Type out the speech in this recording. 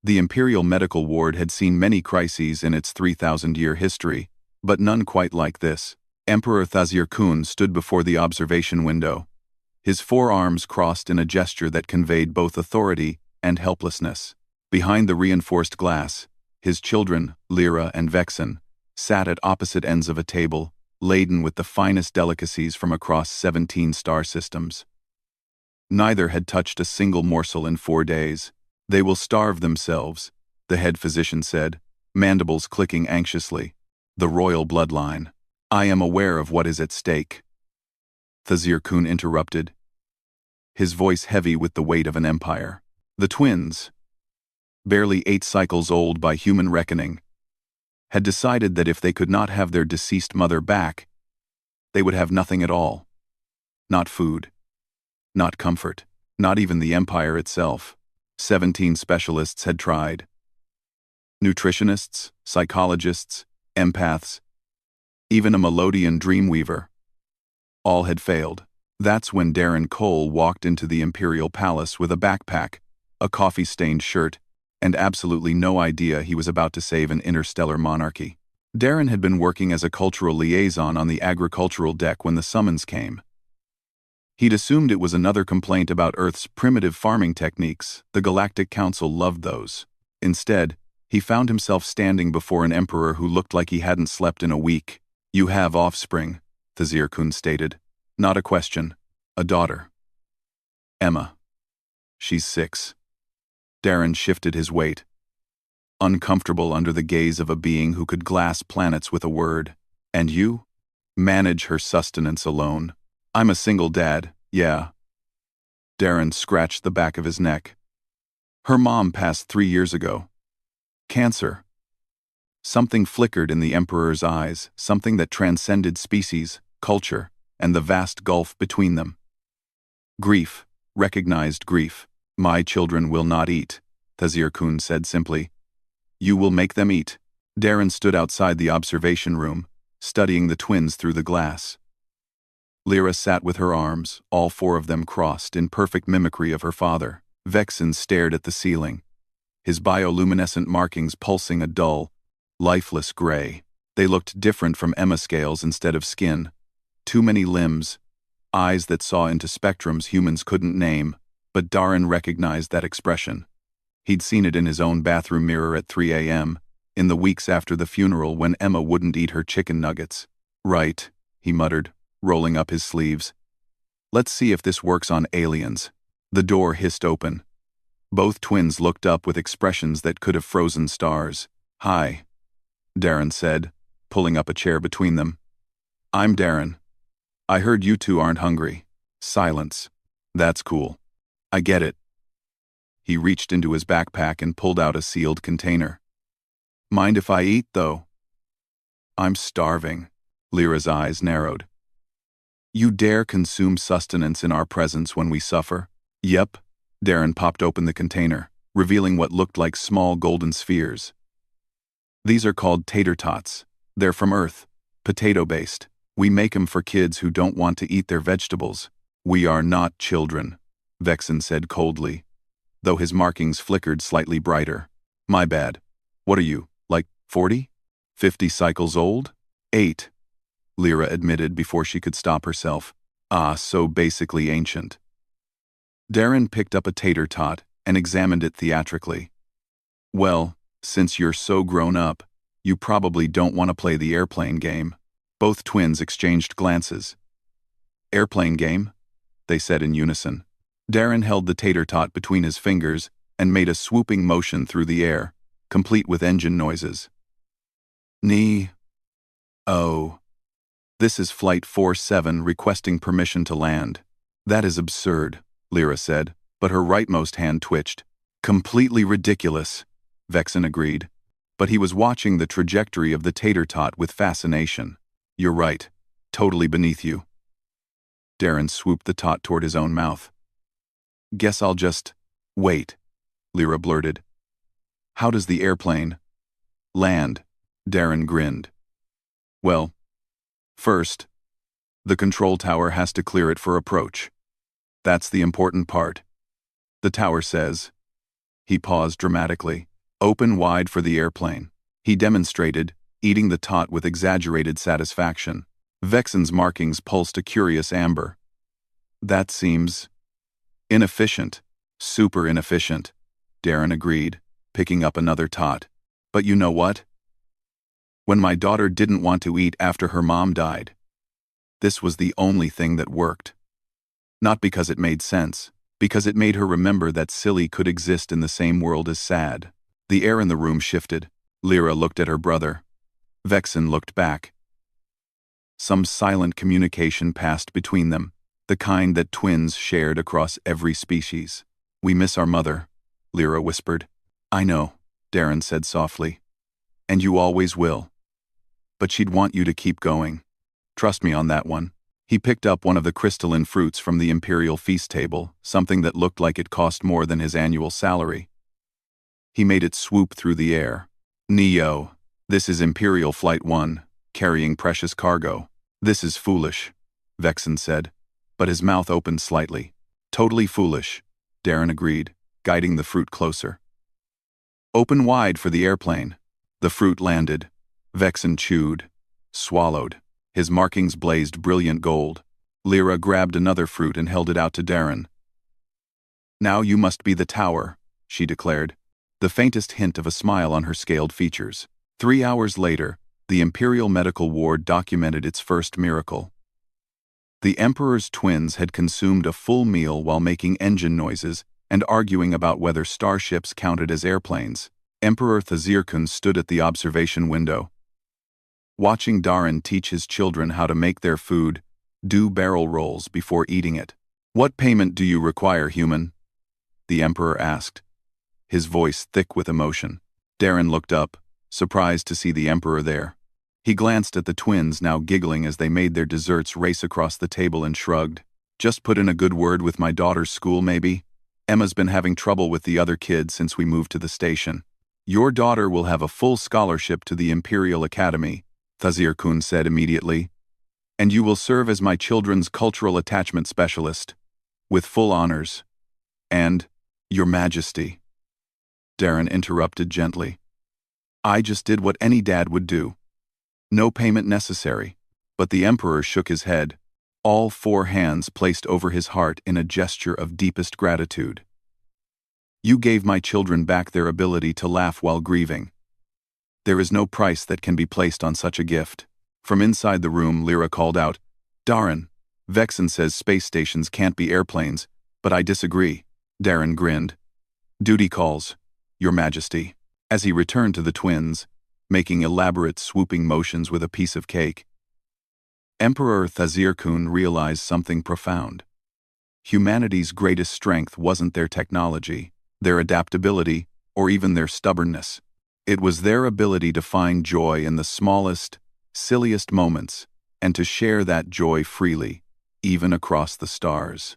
The Imperial Medical Ward had seen many crises in its 3,000-year history, but none quite like this. Emperor Thazir Kun stood before the observation window, his forearms crossed in a gesture that conveyed both authority and helplessness. Behind the reinforced glass, his children, Lyra and Vexen, sat at opposite ends of a table, laden with the finest delicacies from across 17 star systems. Neither had touched a single morsel in 4 days. "They will starve themselves," the head physician said, mandibles clicking anxiously. "The royal bloodline. I am aware of what is at stake." Thazir Kun interrupted, his voice heavy with the weight of an empire. The twins, barely 8 cycles old by human reckoning, had decided that if they could not have their deceased mother back, they would have nothing at all. Not food, not comfort, not even the empire itself. 17 specialists had tried. Nutritionists, psychologists, empaths, even a Melodian dreamweaver. All had failed. That's when Darren Cole walked into the Imperial Palace with a backpack, a coffee-stained shirt, and absolutely no idea he was about to save an interstellar monarchy. Darren had been working as a cultural liaison on the agricultural deck when the summons came. He'd assumed it was another complaint about Earth's primitive farming techniques. The Galactic Council loved those. Instead, he found himself standing before an emperor who looked like he hadn't slept in a week. "You have offspring," Thazir Kun stated. "Not a question. A daughter. Emma. She's 6. Darren shifted his weight, uncomfortable under the gaze of a being who could glass planets with a word. "And you? Manage her sustenance alone." "I'm a single dad, yeah." Darren scratched the back of his neck. "Her mom passed 3 years ago. Cancer." Something flickered in the Emperor's eyes, something that transcended species, culture, and the vast gulf between them. "Grief, recognized grief. My children will not eat," Thazir Kun said simply. "You will make them eat." Darren stood outside the observation room, studying the twins through the glass. Lyra sat with her arms, all 4 of them crossed in perfect mimicry of her father. Vexen stared at the ceiling, his bioluminescent markings pulsing a dull, lifeless gray. They looked different from Emma scales instead of skin. Too many limbs, eyes that saw into spectrums humans couldn't name, but Darren recognized that expression. He'd seen it in his own bathroom mirror at 3 a.m., in the weeks after the funeral when Emma wouldn't eat her chicken nuggets. "Right," he muttered, rolling up his sleeves. "Let's see if this works on aliens." The door hissed open. Both twins looked up with expressions that could have frozen stars. "Hi," Darren said, pulling up a chair between them. "I'm Darren. I heard you two aren't hungry." Silence. "That's cool. I get it." He reached into his backpack and pulled out a sealed container. "Mind if I eat, though?" "I'm starving." Lyra's eyes narrowed. "You dare consume sustenance in our presence when we suffer?" "Yep." Darren popped open the container, revealing what looked like small golden spheres. "These are called tater tots. They're from Earth, potato-based. We make 'em for kids who don't want to eat their vegetables." "We are not children," Vexen said coldly, though his markings flickered slightly brighter. "My bad. What are you, like 40? 50 cycles old?" 8, Lyra admitted before she could stop herself. "Ah, so basically ancient." Darren picked up a tater tot and examined it theatrically. "Well, since you're so grown up, you probably don't want to play the airplane game." Both twins exchanged glances. "Airplane game?" they said in unison. Darren held the tater tot between his fingers and made a swooping motion through the air, complete with engine noises. "Oh. This is Flight 47 requesting permission to land." "That is absurd," Lyra said, but her rightmost hand twitched. "Completely ridiculous," Vexen agreed, but he was watching the trajectory of the tater tot with fascination. "You're right. Totally beneath you." Darren swooped the tot toward his own mouth. "Guess I'll just wait," Lyra blurted. "How does the airplane land?" Darren grinned. "Well, first, the control tower has to clear it for approach. That's the important part. The tower says." He paused dramatically, Open wide for the airplane. He demonstrated, eating the tot with exaggerated satisfaction. Vexen's markings pulsed a curious amber. That seems inefficient. Super inefficient, Darren agreed, picking up another tot. But you know what? When my daughter didn't want to eat after her mom died, this was the only thing that worked. Not because it made sense, because it made her remember that silly could exist in the same world as sad. The air in the room shifted. Lyra looked at her brother. Vexen looked back. Some silent communication passed between them, the kind that twins shared across every species. We miss our mother, Lyra whispered. I know, Darren said softly. And you always will. But she'd want you to keep going. Trust me on that one. He picked up one of the crystalline fruits from the imperial feast table, something that looked like it cost more than his annual salary. He made it swoop through the air. Neo, this is Imperial Flight 1, carrying precious cargo. This is foolish, Vexen said, but his mouth opened slightly. Totally foolish, Darren agreed, guiding the fruit closer. Open wide for the airplane. The fruit landed. Vexen chewed, swallowed. His markings blazed brilliant gold. Lyra grabbed another fruit and held it out to Darren. Now you must be the tower, she declared, the faintest hint of a smile on her scaled features. 3 hours later, the Imperial Medical Ward documented its first miracle. The Emperor's twins had consumed a full meal while making engine noises and arguing about whether starships counted as airplanes. Emperor Thazirkun stood at the observation window, watching Darren teach his children how to make their food, do barrel rolls before eating it. What payment do you require, human? The Emperor asked, his voice thick with emotion. Darren looked up, surprised to see the Emperor there. He glanced at the twins now giggling as they made their desserts race across the table and shrugged. Just put in a good word with my daughter's school, maybe? Emma's been having trouble with the other kids since we moved to the station. Your daughter will have a full scholarship to the Imperial Academy, Thazirkun said immediately, and you will serve as my children's cultural attachment specialist, with full honors. And, Your Majesty. Darren interrupted gently. I just did what any dad would do. No payment necessary. But the Emperor shook his head, all 4 hands placed over his heart in a gesture of deepest gratitude. You gave my children back their ability to laugh while grieving. There is no price that can be placed on such a gift. From inside the room, Lyra called out, Darren, Vexen says space stations can't be airplanes, but I disagree. Darren grinned. Duty calls, Your Majesty. As he returned to the twins, making elaborate swooping motions with a piece of cake. Emperor Thazirkun realized something profound. Humanity's greatest strength wasn't their technology, their adaptability, or even their stubbornness. It was their ability to find joy in the smallest, silliest moments, and to share that joy freely, even across the stars.